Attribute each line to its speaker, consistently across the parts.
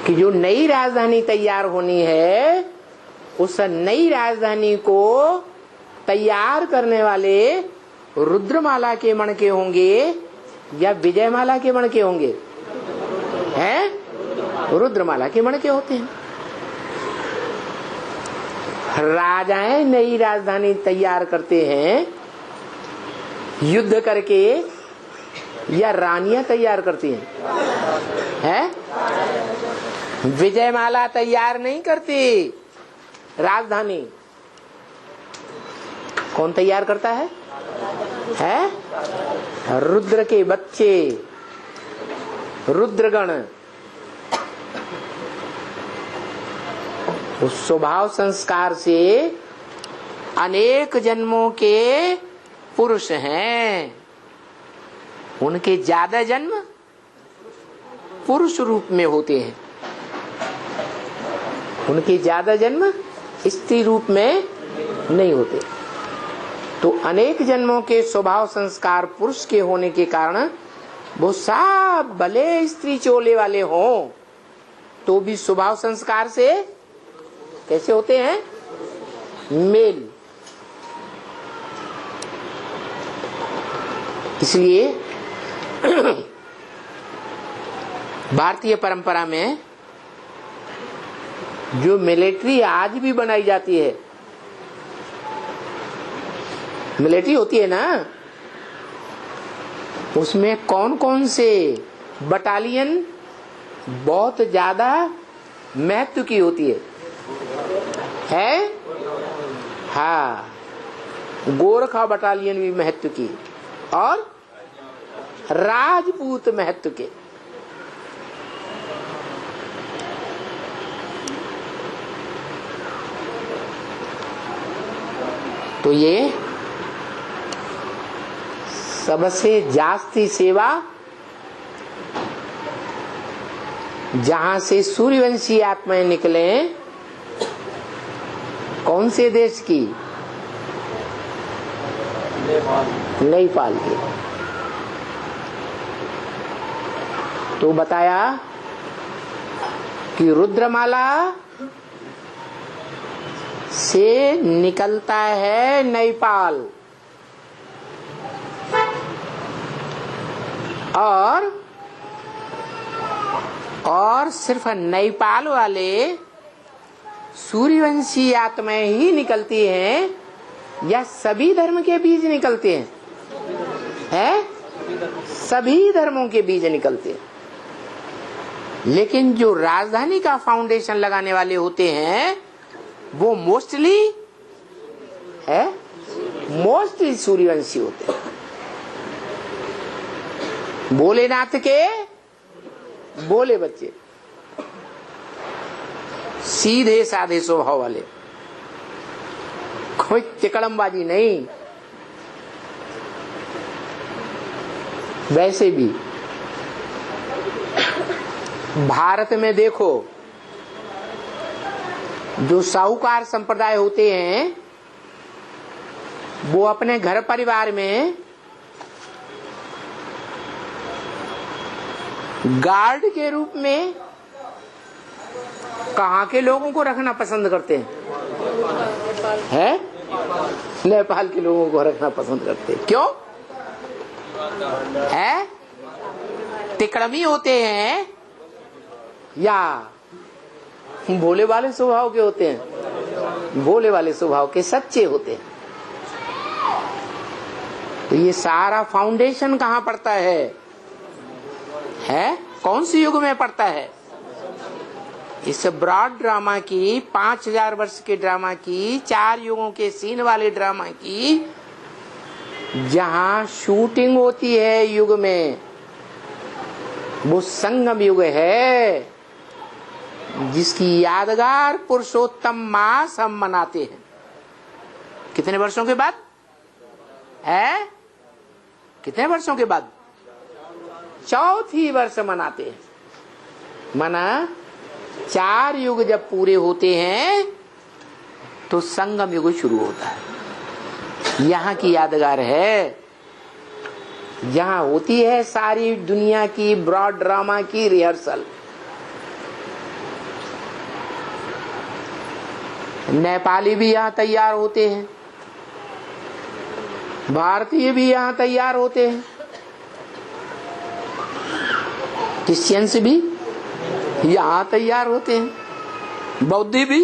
Speaker 1: कि जो नई राजधानी तैयार होनी है, उस नई राजधानी को तैयार करने वाले रुद्रमाला के मणके होंगे या विजयमाला के मणके होंगे? हैं? रुद्रमाला के मणके होते हैं। राजाएं नई राजधानी तैयार करते हैं युद्ध करके या रानियां तैयार करती हैं? विजयमाला तैयार नहीं करती, राजधानी कौन तैयार करता है? रुद्र के बच्चे, रुद्रगण। उस स्वभाव संस्कार से अनेक जन्मों के पुरुष हैं, उनके ज्यादा जन्म पुरुष रूप में होते हैं, उनके ज्यादा जन्म स्त्री रूप में नहीं होते। तो अनेक जन्मों के स्वभाव संस्कार पुरुष के होने के कारण वो सब भले स्त्री चोले वाले हों तो भी स्वभाव संस्कार से कैसे होते हैं? मेल। इसलिए भारतीय परंपरा में जो मिलिट्री आज भी बनाई जाती है, मिलिट्री होती है ना, उसमें कौन कौन से बटालियन बहुत ज्यादा महत्व की होती है? हाँ, गोरखा बटालियन भी महत्व की और राजपूत महत्व के। तो ये सबसे जास्ती सेवा जहां से सूर्यवंशी आत्माएं निकले, कौन से देश की? नेपाल की। तो बताया कि रुद्रमाला से निकलता है नेपाल और सिर्फ नेपाल वाले सूर्यवंशी आत्माएं ही निकलती हैं या सभी धर्म के बीज निकलते हैं? सभी धर्मों के बीज निकलते हैं। लेकिन जो राजधानी का फाउंडेशन लगाने वाले होते हैं वो मोस्टली सूर्यवंशी होते हैं। भोलेनाथ के बोले बच्चे, सीधे साधे स्वभाव वाले, कोई तिकड़मबाजी नहीं। वैसे भी भारत में देखो, जो साहूकार संप्रदाय होते हैं वो अपने घर परिवार में गार्ड के रूप में कहाँ के लोगों को रखना पसंद करते हैं? नेपाल के लोगों को रखना पसंद करते हैं। क्यों? तिकड़मी होते हैं या भोले वाले स्वभाव के होते हैं? भोले वाले स्वभाव के, सच्चे होते हैं। तो ये सारा फाउंडेशन कहाँ पड़ता है? कौन सी युग में पड़ता है? इस ब्रॉड ड्रामा की, 5000 वर्ष के ड्रामा की, 4 युगों के सीन वाले ड्रामा की, जहां शूटिंग होती है युग में, वो संगम युग है जिसकी यादगार पुरुषोत्तम मास हम मनाते हैं। कितने वर्षों के बाद? कितने वर्षों के बाद? 4थी वर्ष मनाते हैं। मना 4 युग जब पूरे होते हैं तो संगम युग शुरू होता है। यहाँ की यादगार है, जहाँ होती है सारी दुनिया की ब्रॉड ड्रामा की रिहर्सल। नेपाली भी यहाँ तैयार होते हैं, भारतीय भी यहाँ तैयार होते हैं, क्रिश्चियंस भी यहाँ तैयार होते हैं, बौद्ध भी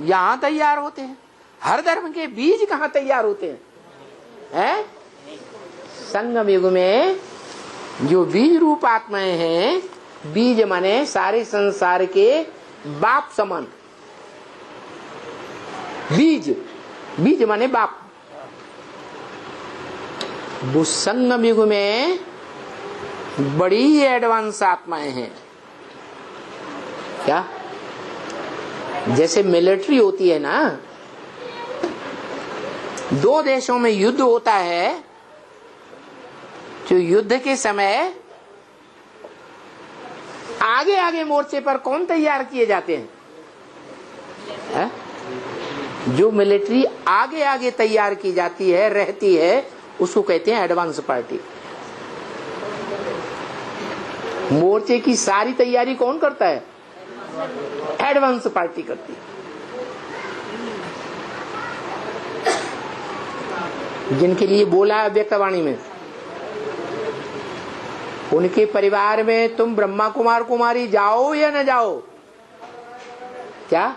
Speaker 1: यहाँ तैयार होते हैं। हर धर्म के बीज कहाँ तैयार होते हैं? है? संगम युग में जो बीज रूप आत्माएं हैं, बीज माने सारे संसार के बाप समान, बीज, बीज माने बाप। वो संगम युग में बड़ी एडवांस आत्माएं हैं। क्या? जैसे मिलिट्री होती है ना, दो देशों में युद्ध होता है, जो युद्ध के समय आगे आगे मोर्चे पर कौन तैयार किए जाते हैं? है? जो मिलिट्री आगे आगे तैयार की जाती है, रहती है, उसको कहते हैं एडवांस पार्टी। मोर्चे की सारी तैयारी कौन करता है? एडवांस पार्टी करती है। जिनके लिए बोला है व्यक्तवाणी में, उनके परिवार में तुम ब्रह्मा कुमार कुमारी जाओ या न जाओ, क्या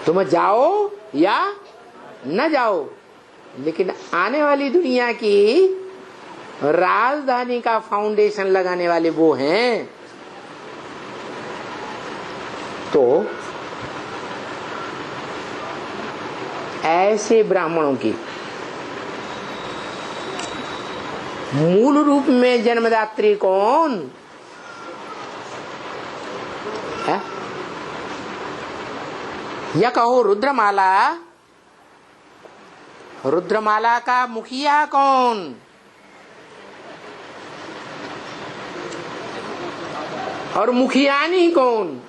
Speaker 1: तुम जाओ या न जाओ, लेकिन आने वाली दुनिया की राजधानी का फाउंडेशन लगाने वाले वो हैं। तो ऐसे ब्राह्मणों की मूल रूप में जन्मदात्री कौन है? या कहो रुद्रमाला, रुद्रमाला का मुखिया कौन और मुखियानी कौन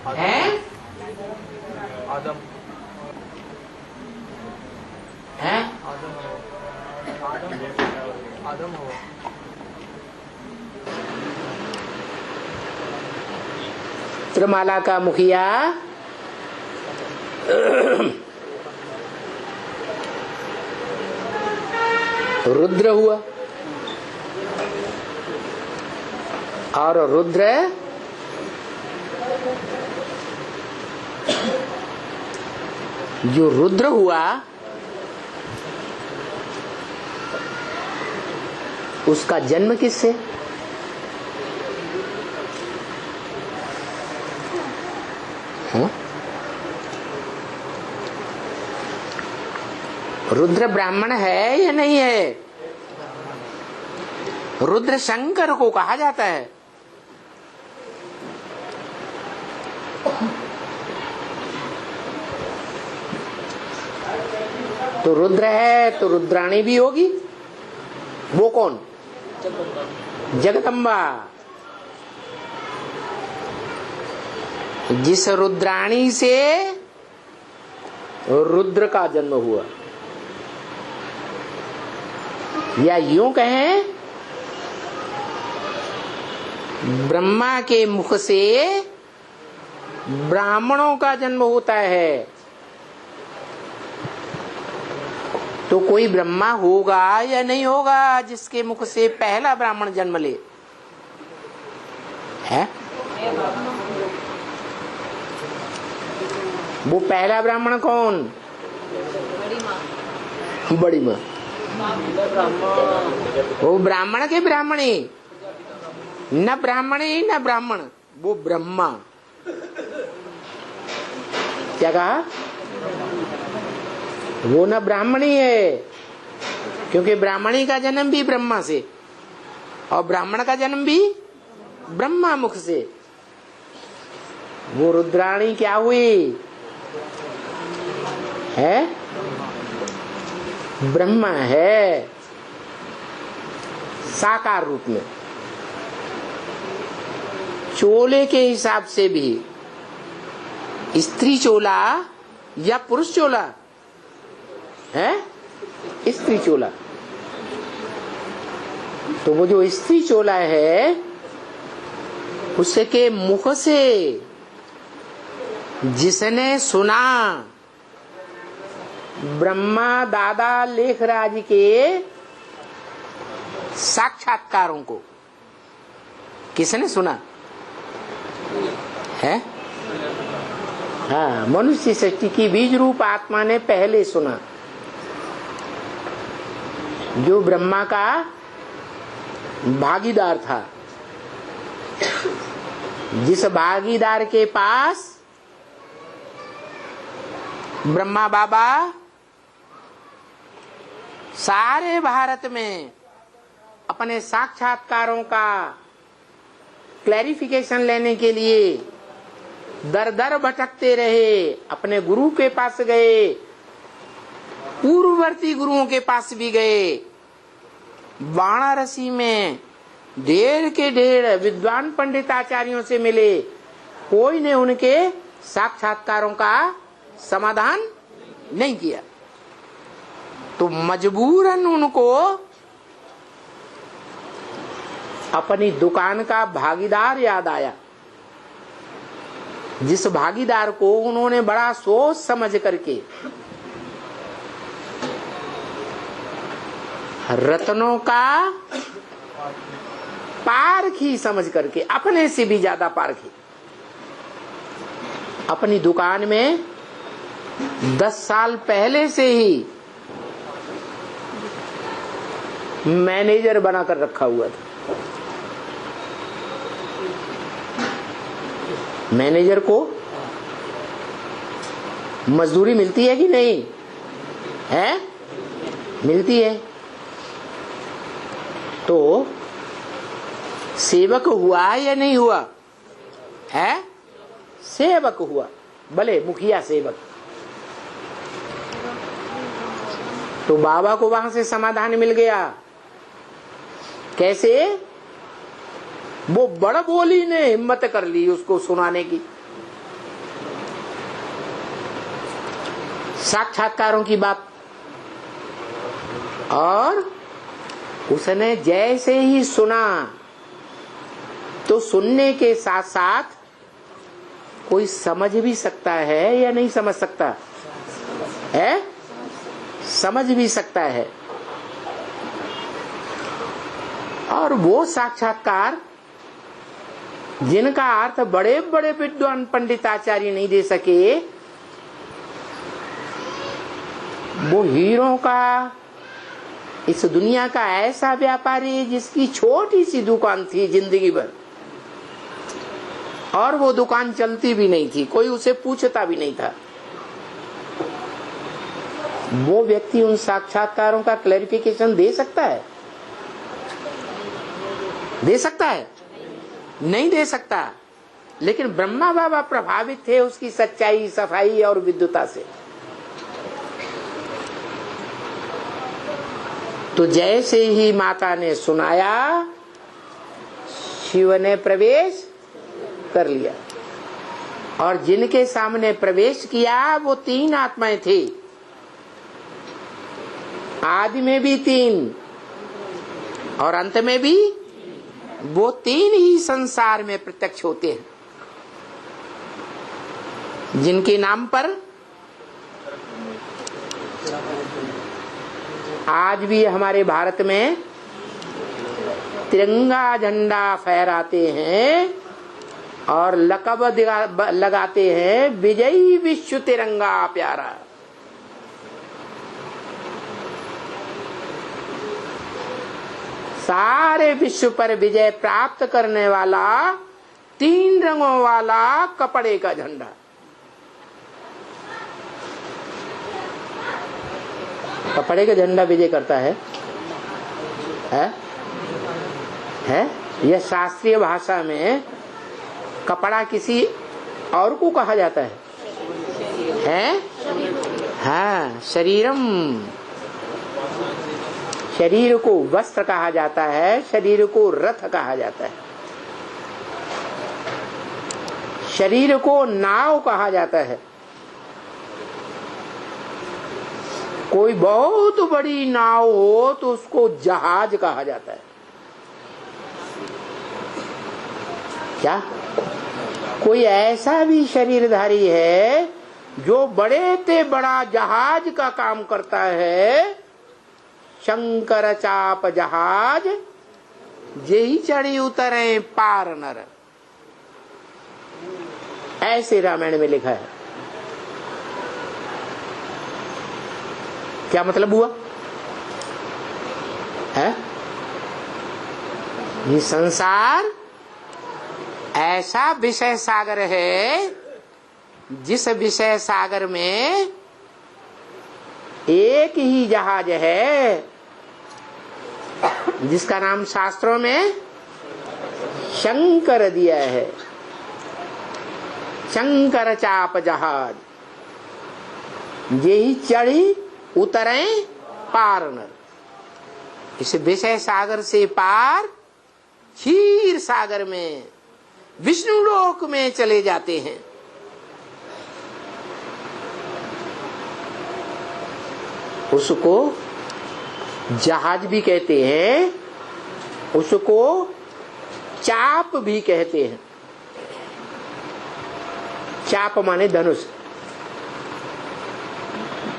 Speaker 1: है?
Speaker 2: आदम
Speaker 1: है?
Speaker 2: आदम हो।
Speaker 1: रुद्रमाला का मुखिया रुद्र हुआ, और रुद्र जो रुद्र हुआ उसका जन्म किससे? रुद्र ब्राह्मण है या नहीं है? रुद्र शंकर को कहा जाता है। तो रुद्र है तो रुद्राणी भी होगी। वो कौन? जगदम्बा। जिस रुद्राणी से रुद्र का जन्म हुआ, या यूं कहें ब्रह्मा के मुख से ब्राह्मणों का जन्म होता है। तो कोई ब्रह्मा होगा या नहीं होगा जिसके मुख से पहला ब्राह्मण जन्म ले? है? वो पहला ब्राह्मण कौन? बड़ी माँ। वो ब्राह्मण के ब्राह्मणी, न ब्राह्मणी न ब्राह्मण, वो ब्रह्मा। क्या कहा? वो न ब्राह्मणी है, क्योंकि ब्राह्मणी का जन्म भी ब्रह्मा से और ब्राह्मण का जन्म भी ब्रह्मा मुख से। वो रुद्राणी क्या हुई है? ब्रह्मा है साकार रूप में। चोले के हिसाब से भी स्त्री चोला या पुरुष चोला है? स्त्री चोला। तो वो जो स्त्री चोला है उसके मुख से जिसने सुना, ब्रह्मा दादा लेखराज के साक्षात्कारों को किसने सुना है? हाँ, मनुष्य सृष्टि की बीज रूप आत्मा ने पहले सुना, जो ब्रह्मा का भागीदार था। जिस भागीदार के पास ब्रह्मा बाबा सारे भारत में अपने साक्षात्कारों का क्लैरिफिकेशन लेने के लिए दर दर भटकते रहे, अपने गुरु के पास गए, पूर्ववर्ती गुरुओं के पास भी गए, वाराणसी में ढेर के ढेर विद्वान पंडिताचार्यों से मिले, कोई ने उनके साक्षात्कारों का समाधान नहीं किया। तो मजबूरन उनको अपनी दुकान का भागीदार याद आया, जिस भागीदार को उन्होंने बड़ा सोच समझ करके रत्नों का पारखी समझ करके, अपने से भी ज्यादा पारखी, अपनी दुकान में 10 साल पहले से ही मैनेजर बनाकर रखा हुआ था। मैनेजर को मजदूरी मिलती है कि नहीं है? मिलती है। तो सेवक हुआ या नहीं हुआ है? सेवक हुआ, भले मुखिया सेवक। तो बाबा को वहां से समाधान मिल गया। कैसे? वो बड़ बोली ने हिम्मत कर ली उसको सुनाने की, साक्षात्कारों की बात। और उसने जैसे ही सुना तो सुनने के साथ साथ कोई समझ भी सकता है या नहीं समझ सकता है? समझ भी सकता है। और वो साक्षात्कार जिनका अर्थ बड़े बड़े विद्वान पंडिताचार्य नहीं दे सके, वो हीरों का, इस दुनिया का ऐसा व्यापारी जिसकी छोटी सी दुकान थी जिंदगी भर, और वो दुकान चलती भी नहीं थी, कोई उसे पूछता भी नहीं था, वो व्यक्ति उन साक्षात्कारों का क्लैरिफिकेशन दे सकता है? दे सकता है? नहीं दे सकता। लेकिन ब्रह्मा बाबा प्रभावित थे उसकी सच्चाई, सफाई और विद्वता से। तो जैसे ही माता ने सुनाया, शिव ने प्रवेश कर लिया। और जिनके सामने प्रवेश किया वो 3 आत्माएं थी। आदि में भी 3 और अंत में भी वो 3 ही संसार में प्रत्यक्ष होते हैं, जिनके नाम पर आज भी हमारे भारत में तिरंगा झंडा फहराते हैं और लकब लगाते हैं, विजयी विश्व तिरंगा प्यारा। सारे विश्व पर विजय प्राप्त करने वाला 3 रंगों वाला कपड़े का झंडा। कपड़े का झंडा विजय करता है? यह शास्त्रीय भाषा में कपड़ा किसी और को कहा जाता है? हाँ, शरीरम। शरीर को वस्त्र कहा जाता है, शरीर को रथ कहा जाता है, शरीर को नाव कहा जाता है। कोई बहुत बड़ी नाव हो तो उसको जहाज कहा जाता है। क्या कोई ऐसा भी शरीरधारी है जो बड़े ते बड़ा जहाज का काम करता है? शंकर चाप जहाज जेही चढ़ी उतरे पार नर, ऐसे रामायण में लिखा है। क्या मतलब हुआ है? ये संसार ऐसा विषय सागर है जिस विषय सागर में एक ही जहाज है जिसका नाम शास्त्रों में शंकर दिया है। शंकर चाप जहाज यही चढ़ी उतरे पार नर। इस विषय सागर से पार क्षीर सागर में विष्णु लोक में चले जाते हैं। उसको जहाज भी कहते हैं, उसको चाप भी कहते हैं। चाप माने धनुष।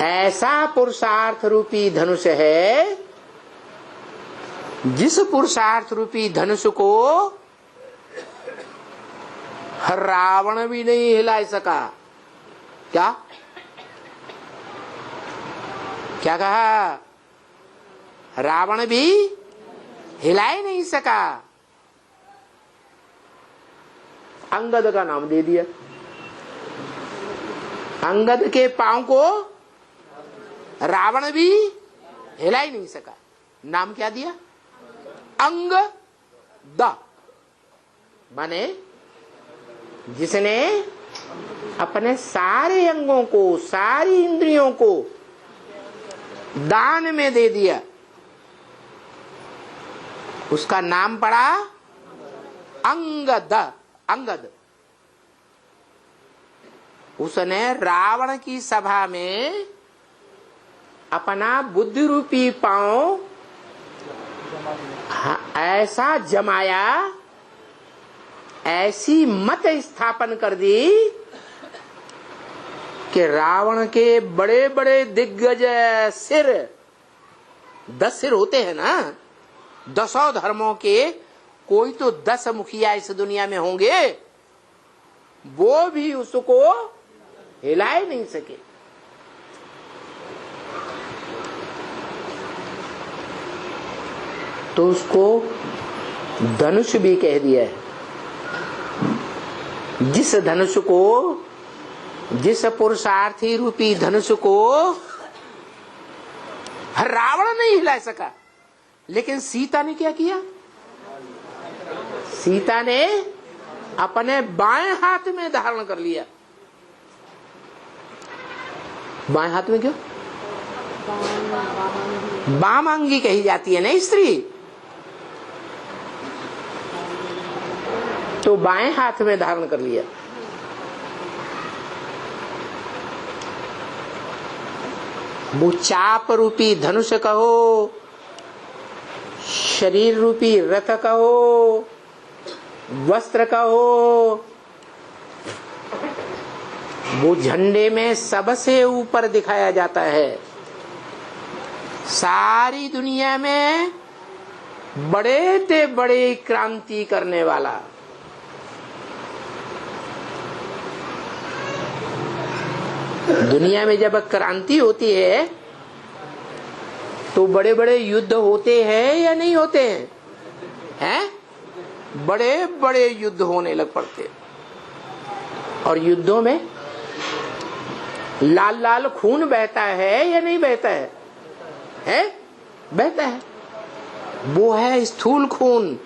Speaker 1: ऐसा पुरुषार्थ रूपी धनुष है जिस पुरुषार्थ रूपी धनुष को रावण भी नहीं हिला सका। क्या क्या कहा? रावण भी हिला ही नहीं सका। अंगद का नाम दे दिया। अंगद के पांव को रावण भी हिला ही नहीं सका। नाम क्या दिया? अंगद। माने जिसने अपने सारे अंगों को, सारी इंद्रियों को दान में दे दिया, उसका नाम पड़ा अंगद। अंगद उसने रावण की सभा में अपना बुद्धि रूपी पांव ऐसा जमाया, ऐसी मत स्थापन कर दी कि रावण के बड़े बड़े दिग्गज सिर, 10 सिर होते हैं ना, 10 धर्मों के कोई तो 10 मुखिया इस दुनिया में होंगे, वो भी उसको हिला ही नहीं सके। तो उसको धनुष भी कह दिया है। जिस धनुष को, जिस पुरुषार्थी रूपी धनुष को रावण नहीं हिला सका, लेकिन सीता ने क्या किया? सीता ने अपने बाएं हाथ में धारण कर लिया। बाएं हाथ में क्यों? वामांगी कही जाती है ना स्त्री, तो बाएं हाथ में धारण कर लिया। वो चाप रूपी धनुष कहो, शरीर रूपी रथ कहो, वस्त्र कहो, वो झंडे में सबसे ऊपर दिखाया जाता है। सारी दुनिया में बड़े ते बड़े क्रांति करने वाला। दुनिया में जब क्रांति होती है तो बड़े बड़े युद्ध होते हैं या नहीं होते हैं? हैं? बड़े बड़े युद्ध होने लग पड़ते, और युद्धों में लाल लाल खून बहता है या नहीं बहता है? हैं? बहता है। वो है स्थूल खून,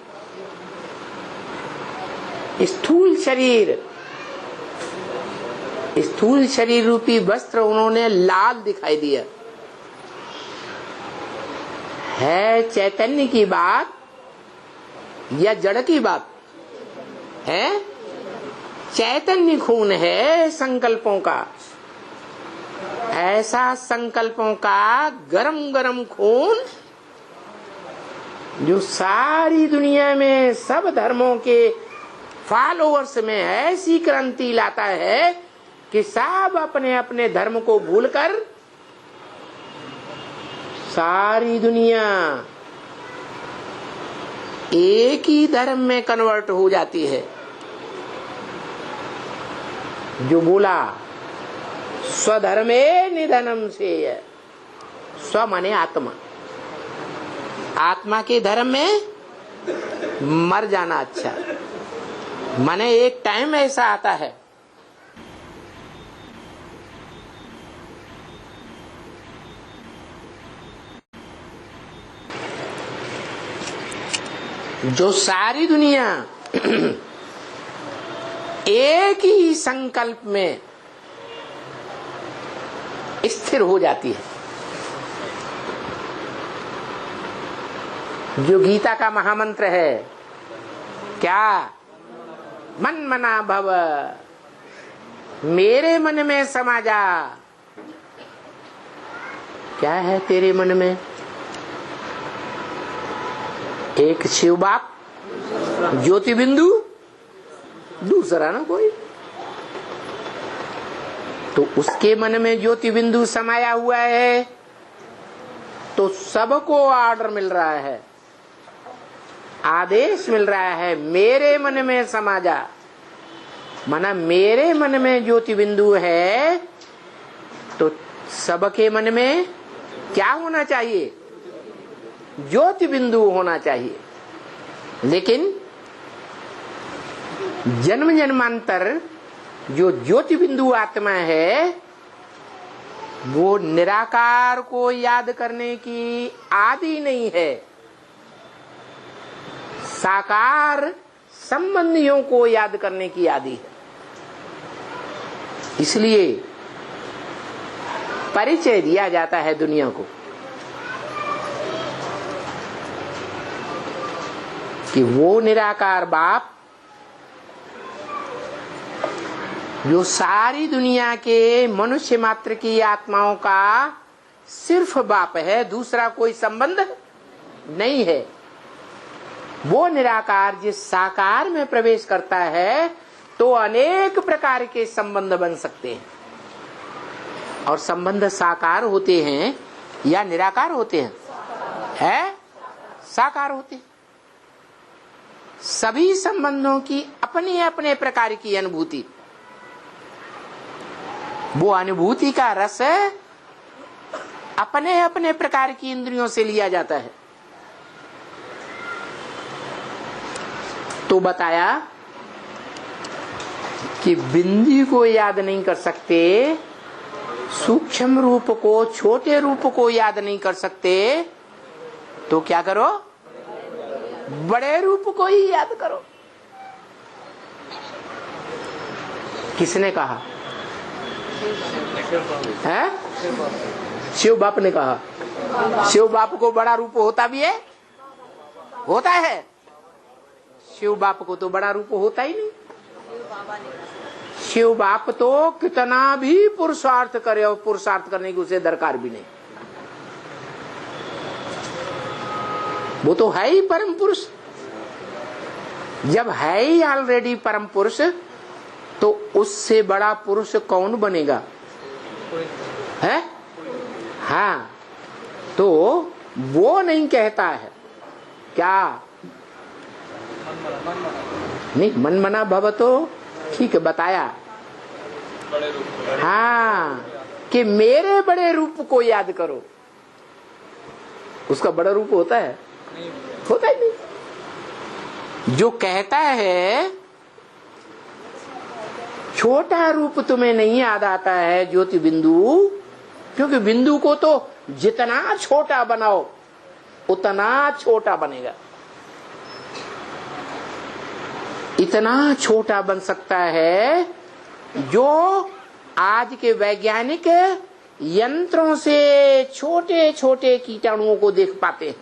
Speaker 1: स्थूल शरीर। स्थूल शरीर रूपी वस्त्र उन्होंने लाल दिखाई दिया। है चैतन्य की बात या जड़ की बात है? चैतन्य खून है संकल्पों का। ऐसा संकल्पों का गरम गरम खून जो सारी दुनिया में सब धर्मों के फॉलोअर्स में ऐसी क्रांति लाता है कि सब अपने अपने धर्म को भूलकर सारी दुनिया एक ही धर्म में कन्वर्ट हो जाती है। जो बोला स्वधर्मे निधनम से, स्व माने आत्मा, आत्मा के धर्म में मर जाना अच्छा। माने एक टाइम ऐसा आता है जो सारी दुनिया एक ही संकल्प में स्थिर हो जाती है। जो गीता का महामंत्र है क्या? मन मना भव, मेरे मन में समा जा। क्या है तेरे मन में? एक शिव बाप, ज्योति बिंदु, दूसरा ना कोई। तो उसके मन में ज्योति बिंदु समाया हुआ है तो सबको ऑर्डर मिल रहा है, आदेश मिल रहा है, मेरे मन में समा जा। माना मेरे मन में ज्योति बिंदु है तो सबके मन में क्या होना चाहिए? ज्योति बिंदु होना चाहिए। लेकिन जन्म जन्मांतर जो ज्योति बिंदु आत्मा है वो निराकार को याद करने की आदि नहीं है, साकार संबंधियों को याद करने की आदि है। इसलिए परिचय दिया जाता है दुनिया को कि वो निराकार बाप जो सारी दुनिया के मनुष्य मात्र की आत्माओं का सिर्फ बाप है, दूसरा कोई संबंध नहीं है। वो निराकार जिस साकार में प्रवेश करता है तो अनेक प्रकार के संबंध बन सकते हैं। और संबंध साकार होते हैं या निराकार होते हैं? है साकार होते हैं। सभी संबंधों की अपने अपने प्रकार की अनुभूति, वो अनुभूति का रस अपने अपने प्रकार की इंद्रियों से लिया जाता है। तो बताया कि बिंदी को याद नहीं कर सकते, सूक्ष्म रूप को, छोटे रूप को याद नहीं कर सकते, तो क्या करो? बड़े रूप को ही याद करो। किसने कहा? है? शिव बाप ने कहा। शिव बाप को बड़ा रूप होता भी है? होता है? शिव बाप को तो बड़ा रूप होता ही नहीं। शिव बाप तो कितना भी पुरुषार्थ करे और पुरुषार्थ करने की उसे दरकार भी नहीं। वो तो है ही परम पुरुष। जब है ही ऑलरेडी परम पुरुष तो उससे बड़ा पुरुष कौन बनेगा? है? हाँ, तो वो नहीं कहता है क्या? नहीं, मन मना भव तो ठीक है बताया। हाँ, कि मेरे बड़े रूप को याद करो। उसका बड़ा रूप होता है? होता ही नहीं। जो कहता है छोटा रूप तुम्हें नहीं याद आता है ज्योति बिंदु, क्योंकि बिंदु को तो जितना छोटा बनाओ उतना छोटा बनेगा। इतना छोटा बन सकता है जो आज के वैज्ञानिक यंत्रों से छोटे छोटे कीटाणुओं को देख पाते हैं।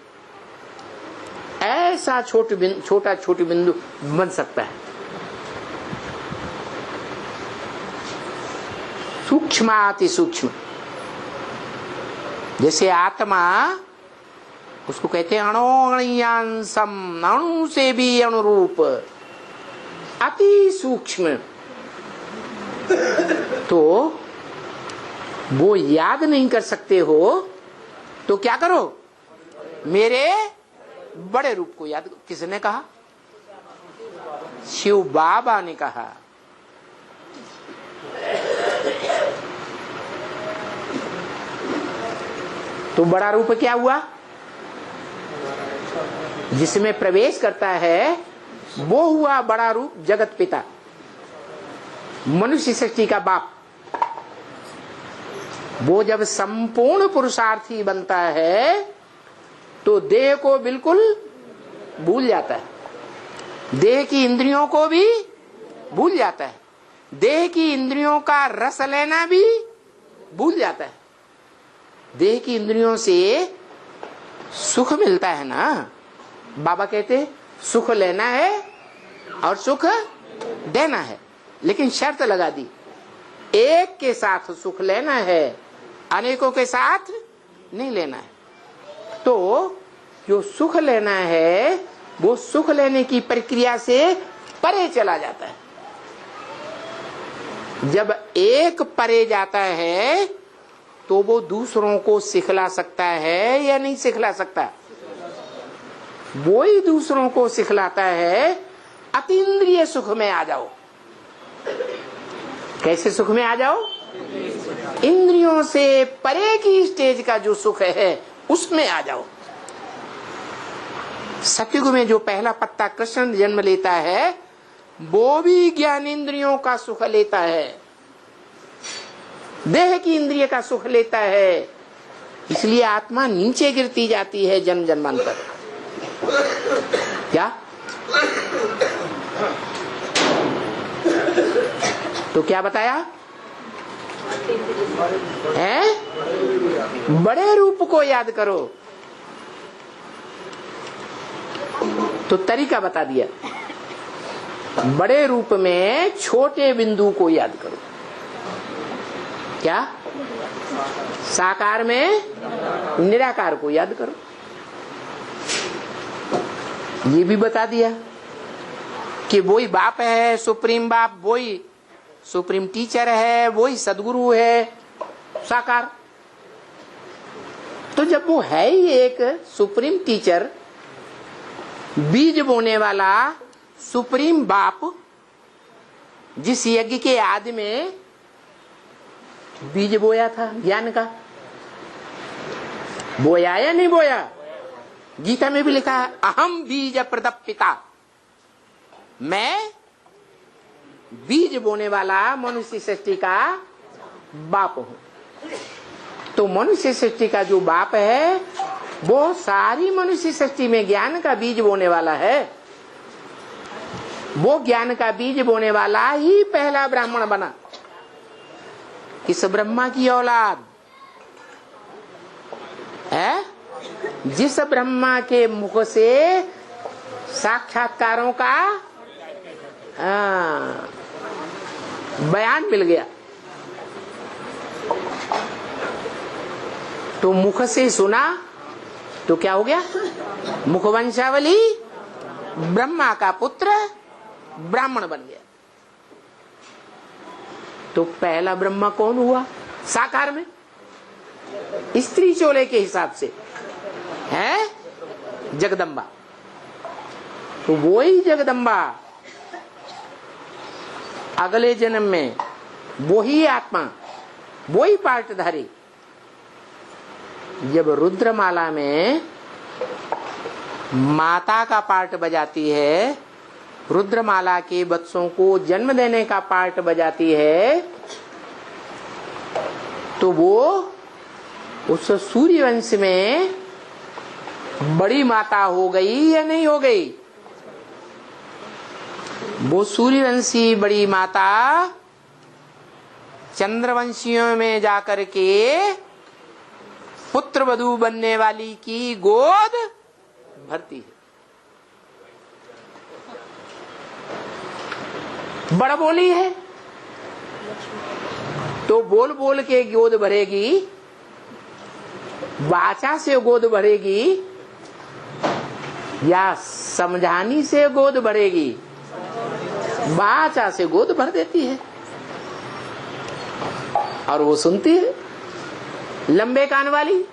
Speaker 1: ऐसा छोटा छोटी बिंदु बन सकता है। सूक्ष्माति सूक्ष्म, जैसे आत्मा, उसको कहते हैं अणोअणीयांसम, अणु से भी अनुरूप। अति सूक्ष्म, तो वो याद नहीं कर सकते हो तो क्या करो, मेरे बड़े रूप को याद करो। किसने कहा? शिव बाबा ने कहा। तो बड़ा रूप क्या हुआ? जिसमें प्रवेश करता है वो हुआ बड़ा रूप, जगत पिता, मनुष्य सृष्टि का बाप। वो जब संपूर्ण पुरुषार्थी बनता है तो देह को बिल्कुल भूल जाता है, देह की इंद्रियों को भी भूल जाता है, देह की इंद्रियों का रस लेना भी भूल जाता है। देह की इंद्रियों से सुख मिलता है ना, बाबा कहते सुख लेना है और सुख देना है, लेकिन शर्त लगा दी, एक के साथ सुख लेना है, अनेकों के साथ नहीं लेना है। तो जो सुख लेना है वो सुख लेने की प्रक्रिया से परे चला जाता है। जब एक परे जाता है तो वो दूसरों को सिखला सकता है या नहीं सिखला सकता? वो ही दूसरों को सिखलाता है, अतीन्द्रिय सुख में आ जाओ। कैसे सुख में आ जाओ? इंद्रियों से परे की स्टेज का जो सुख है उसमें आ जाओ। सतयुग में जो पहला पत्ता कृष्ण जन्म लेता है वो भी ज्ञानेंद्रियों का सुख लेता है, देह की इंद्रिय का सुख लेता है, इसलिए आत्मा नीचे गिरती जाती है जन्म जन्मांतर। क्या? तो क्या बताया है? बड़े रूप को याद करो। तो तरीका बता दिया, बड़े रूप में छोटे बिंदु को याद करो। क्या? साकार में निराकार को याद करो। ये भी बता दिया कि वही बाप है, सुप्रीम बाप, वही सुप्रीम टीचर है, वही सदगुरु है, साकार। तो जब वो है ही एक सुप्रीम टीचर, बीज बोने वाला सुप्रीम बाप, जिस यज्ञ के आदि में बीज बोया था ज्ञान का, बोया या नहीं बोया? गीता में भी लिखा है, अहम बीज प्रदपिता, मैं बीज बोने वाला मनुष्य सृष्टि का बाप हूं। तो मनुष्य सृष्टि का जो बाप है वो सारी मनुष्य सृष्टि में ज्ञान का बीज बोने वाला है। वो ज्ञान का बीज बोने वाला ही पहला ब्राह्मण बना। किस ब्रह्मा की औलाद है? जिस ब्रह्मा के मुख से साक्षात्कारों का बयान मिल गया। तो मुख से सुना तो क्या हो गया? मुखवंशावली, ब्रह्मा का पुत्र ब्राह्मण बन गया। तो पहला ब्रह्मा कौन हुआ? साकार में स्त्री चोले के हिसाब से है जगदम्बा। तो वो ही जगदम्बा अगले जन्म में वो ही आत्मा, वो ही पार्टधारी, जब रुद्रमाला में माता का पार्ट बजाती है, रुद्रमाला के बच्चों को जन्म देने का पार्ट बजाती है, तो वो उस सूर्यवंश में बड़ी माता हो गई या नहीं हो गई? वो सूर्यवंशी बड़ी माता चंद्रवंशियों में जाकर के पुत्र वधू बनने वाली की गोद भरती है। बड़ा बोली है तो बोल बोल के गोद भरेगी, वाचा से गोद भरेगी या समझानी से गोद भरेगी? बाचा से गोद भर देती है और वो सुनती है। लंबे कान वाली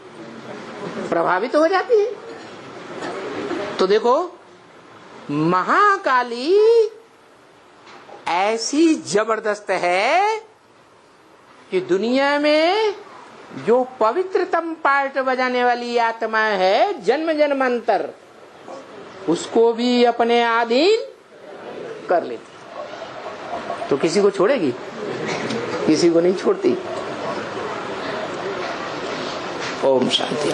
Speaker 1: प्रभावित हो जाती है। तो देखो, महाकाली ऐसी जबरदस्त है कि दुनिया में जो पवित्रतम पार्ट बजाने वाली आत्मा है जन्म जन्मांतर, उसको भी अपने अधीन कर लेती। तो किसी को छोड़ेगी? किसी को नहीं छोड़ती। ओम शांति।